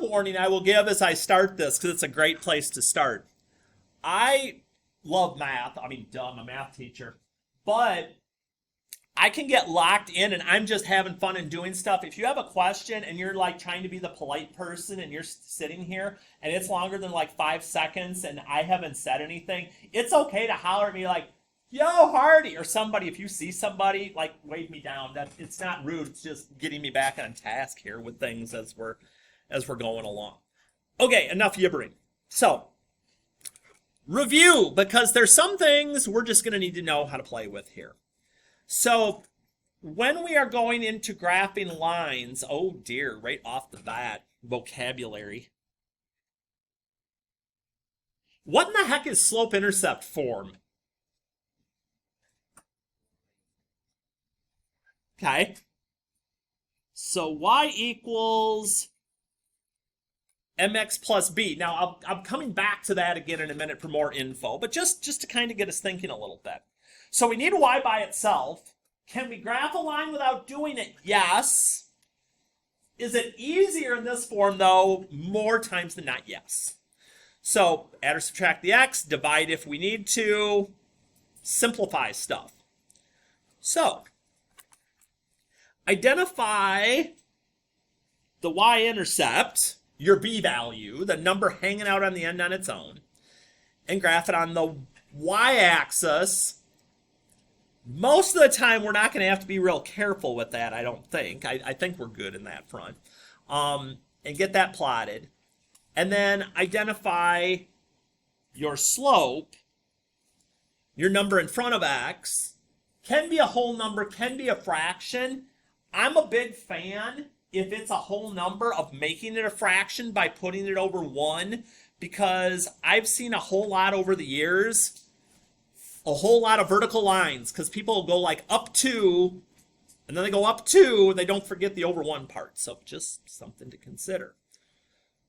warning I will give as I start this, because it's a great place to start. I love math. I mean, duh, I'm a math teacher. But I can get locked in and I'm just having fun and doing stuff. If you have a question and you're like trying to be the polite person and you're sitting here and it's longer than like 5 seconds and I haven't said anything, it's okay to holler at me like, yo, Hardy, or somebody. If you see somebody, like, wave me down. That it's not rude. It's just getting me back on task here with things as we're going along. Okay, enough gibbering. So, review, because there's some things we're just going to need to know how to play with here. So when we are going into graphing lines, oh dear, right off the bat, vocabulary. What in the heck is slope-intercept form? Okay. So y equals mx plus b. Now, I'm coming back to that again in a minute for more info, but just to kind of get us thinking a little bit. So we need a y by itself. Can we graph a line without doing it? Yes. Is it easier in this form, though? More times than not, yes. So add or subtract the x, divide if we need to, simplify stuff. So identify the y-intercept, your b value, the number hanging out on the end on its own, and graph it on the y-axis. Most of the time, we're not going to have to be real careful with that, I don't think. I think we're good in that front. And get that plotted. And then identify your slope, your number in front of x. Can be a whole number, can be a fraction. I'm a big fan, if it's a whole number, of making it a fraction by putting it over 1, because I've seen a whole lot over the years, a whole lot of vertical lines, because people go like up 2, and then they go up 2, and they don't forget the over 1 part. So just something to consider.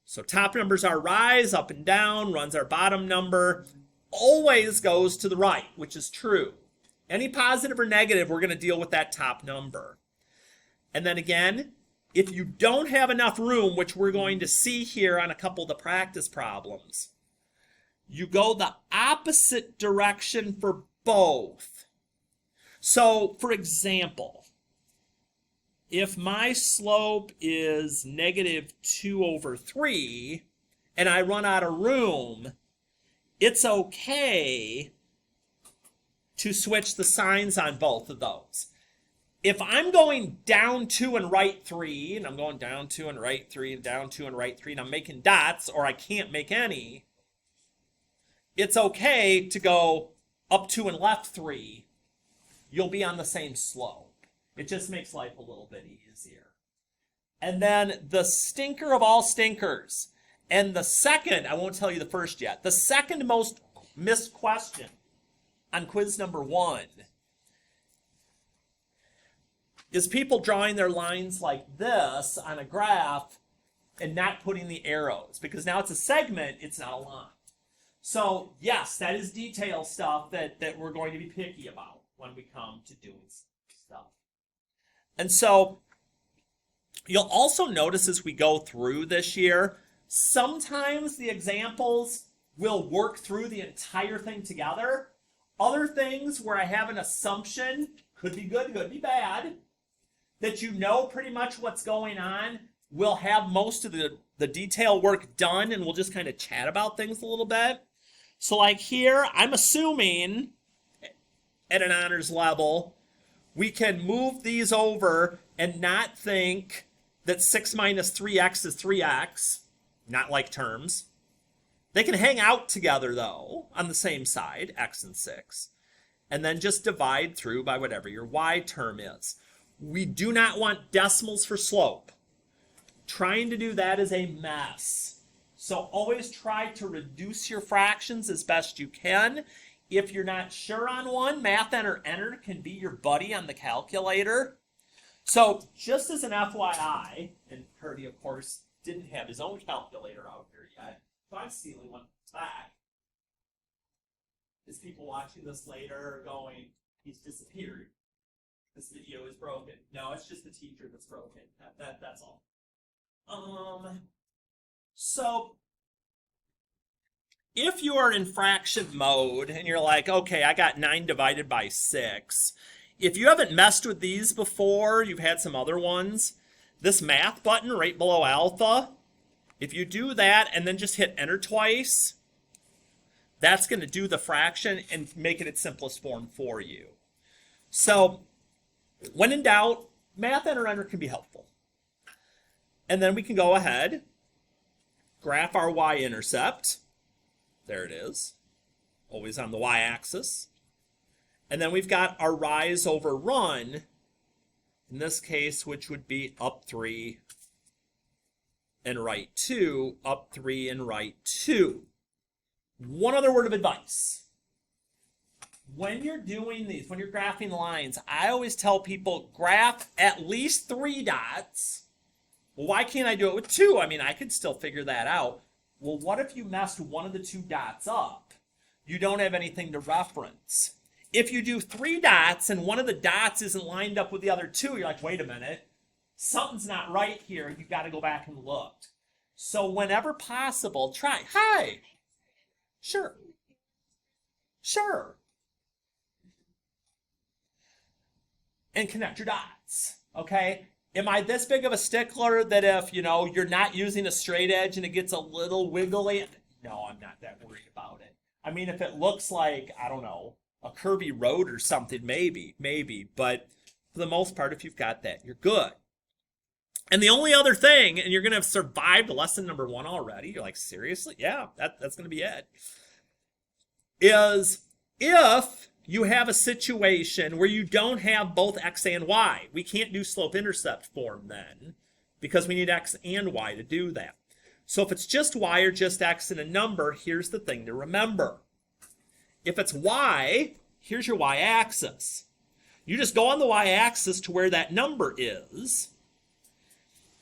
So top numbers are rise, up and down, runs our bottom number, always goes to the right, which is true. Any positive or negative, we're going to deal with that top number. And then again, if you don't have enough room, which we're going to see here on a couple of the practice problems, you go the opposite direction for both. So, for example, if my slope is -2/3 and I run out of room, it's okay to switch the signs on both of those. If I'm going down 2 and right 3, and I'm going down 2 and right 3, and down 2 and right 3, and I'm making dots, or I can't make any, it's okay to go up 2 and left 3. You'll be on the same slope. It just makes life a little bit easier. And then the stinker of all stinkers, and the second, I won't tell you the first yet, the second most missed question on quiz number 1 is people drawing their lines like this on a graph and not putting the arrows, because now it's a segment, it's not a line. So yes, that is detail stuff that we're going to be picky about when we come to doing stuff. And so you'll also notice as we go through this year, sometimes the examples will work through the entire thing together. Other things where I have an assumption, could be good, could be bad, that you know pretty much what's going on, we'll have most of the detail work done and we'll just kind of chat about things a little bit. So like here, I'm assuming at an honors level, we can move these over and not think that 6 minus 3x is 3x, not like terms. They can hang out together though, on the same side, x and 6, and then just divide through by whatever your y term is. We do not want decimals for slope. Trying to do that is a mess. So always try to reduce your fractions as best you can. If you're not sure on one, Math Enter can be your buddy on the calculator. So just as an FYI, and Purdy, of course, didn't have his own calculator out here yet, so I'm stealing one back. Is people watching this later going, he's disappeared. This video is broken. No, it's just the teacher that's broken. That's all. So if you are in fraction mode and you're like, okay, I got 9 divided by 6, if you haven't messed with these before, you've had some other ones, this math button right below alpha, if you do that and then just hit enter twice, that's going to do the fraction and make it its simplest form for you. So when in doubt, math enter can be helpful. And then we can go ahead, graph our y-intercept. There it is, always on the y-axis. And then we've got our rise over run, in this case, which would be up 3 and right 2, up 3 and right 2. One other word of advice. When you're doing these, when you're graphing lines, I always tell people graph at least 3 dots. Well, why can't I do it with 2? I mean, I could still figure that out. Well, what if you messed one of the 2 dots up? You don't have anything to reference. If you do 3 dots and one of the dots isn't lined up with the other 2, you're like, wait a minute, something's not right here. You've got to go back and look. So whenever possible, try. Hi. Sure. Sure. And connect your dots, okay? Am I this big of a stickler that if, you're not using a straight edge and it gets a little wiggly? No, I'm not that worried about it. I mean, if it looks like, I don't know, a curvy road or something, maybe. But for the most part, if you've got that, you're good. And the only other thing, and you're going to have survived lesson number 1 already, you're like, seriously? Yeah, that's going to be it, is if you have a situation where you don't have both x and y. We can't do slope-intercept form then because we need x and y to do that. So if it's just y or just x and a number, here's the thing to remember. If it's y, here's your y-axis. You just go on the y-axis to where that number is.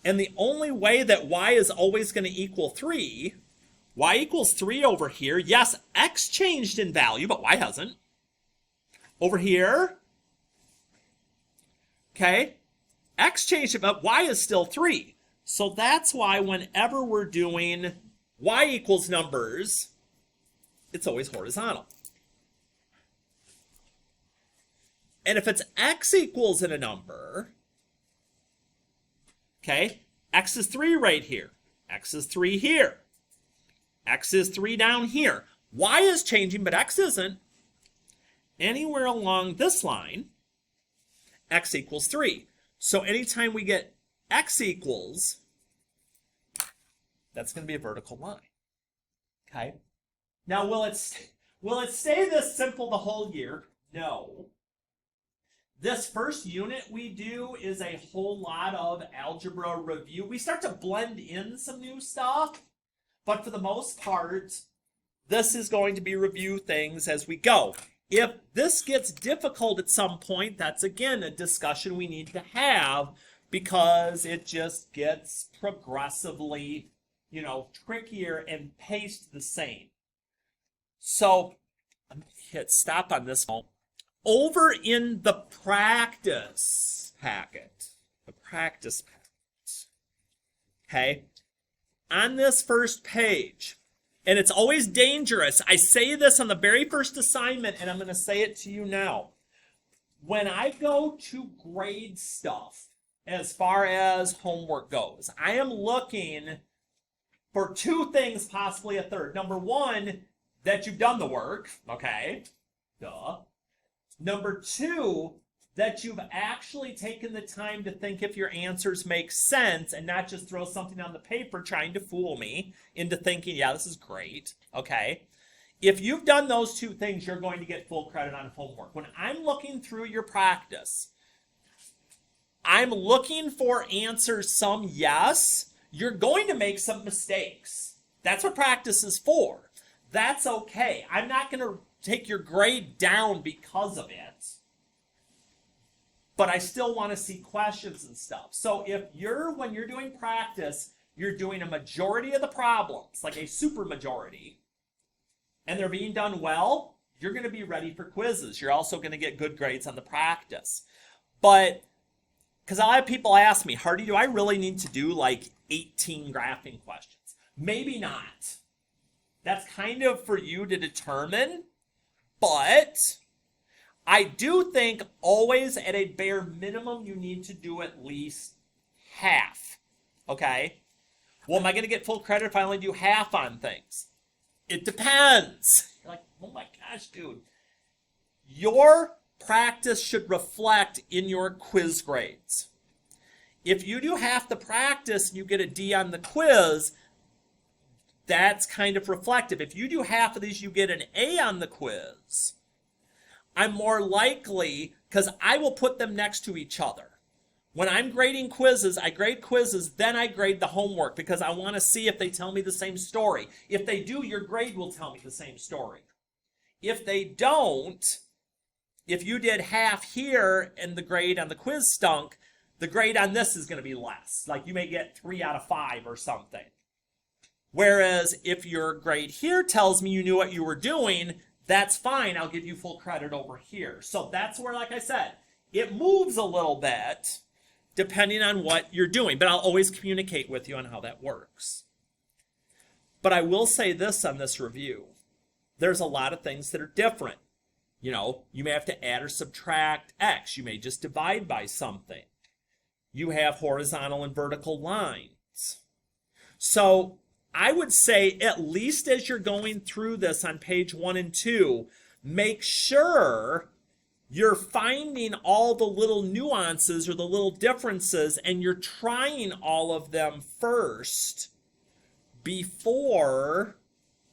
And the only way that y is always going to equal 3, y equals 3 over here. Yes, x changed in value, but y hasn't. Over here, okay, x changed, but y is still 3. So that's why whenever we're doing y equals numbers, it's always horizontal. And if it's x equals in a number, okay, x is 3 right here, x is 3 here, x is 3 down here. Y is changing, but x isn't. Anywhere along this line, x equals 3. So anytime we get x equals, that's going to be a vertical line. Okay? Now, will it stay this simple the whole year? No. This first unit we do is a whole lot of algebra review. We start to blend in some new stuff, but for the most part, this is going to be review things as we go. If this gets difficult at some point, that's again a discussion we need to have because it just gets progressively, trickier and paced the same. So I'm going to hit stop on this one. Over in the practice packet, okay, on this first page, and it's always dangerous. I say this on the very first assignment, and I'm going to say it to you now. When I go to grade stuff, as far as homework goes, I am looking for 2 things, possibly a third. Number 1, that you've done the work, okay, duh. Number 2, that you've actually taken the time to think if your answers make sense and not just throw something on the paper trying to fool me into thinking, yeah, this is great, okay? If you've done those 2 things, you're going to get full credit on homework. When I'm looking through your practice, I'm looking for answers, some yes. You're going to make some mistakes. That's what practice is for. That's okay. I'm not going to take your grade down because of it. But I still want to see questions and stuff. So if when you're doing practice, you're doing a majority of the problems, like a super majority, and they're being done well, you're going to be ready for quizzes. You're also going to get good grades on the practice. But, because a lot of people ask me, Hardy, do I really need to do like 18 graphing questions? Maybe not. That's kind of for you to determine, but I do think always at a bare minimum you need to do at least half. Okay? Well, am I going to get full credit if I only do half on things? It depends. You're like, oh my gosh, dude. Your practice should reflect in your quiz grades. If you do half the practice and you get a D on the quiz, that's kind of reflective. If you do half of these, you get an A on the quiz, I'm more likely, because I will put them next to each other. When I'm grading quizzes, I grade quizzes, then I grade the homework because I want to see if they tell me the same story. If they do, your grade will tell me the same story. If they don't, if you did half here and the grade on the quiz stunk, the grade on this is going to be less. Like you may get 3 out of 5 or something. Whereas if your grade here tells me you knew what you were doing, that's fine. I'll give you full credit over here. So that's where, like I said, it moves a little bit depending on what you're doing. But I'll always communicate with you on how that works. But I will say this on this review. There's a lot of things that are different. You know, you may have to add or subtract X. You may just divide by something. You have horizontal and vertical lines. So I would say at least as you're going through this on page 1 and 2, make sure you're finding all the little nuances or the little differences and you're trying all of them first before,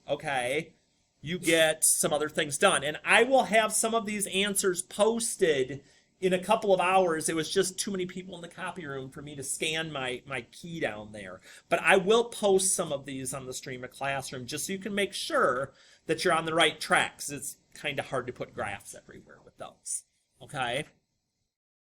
okay, you get some other things done. And I will have some of these answers posted in a couple of hours. It was just too many people in the copy room for me to scan my key down there. But I will post some of these on the Stream of Classroom just so you can make sure that you're on the right track, because it's kind of hard to put graphs everywhere with those. Okay?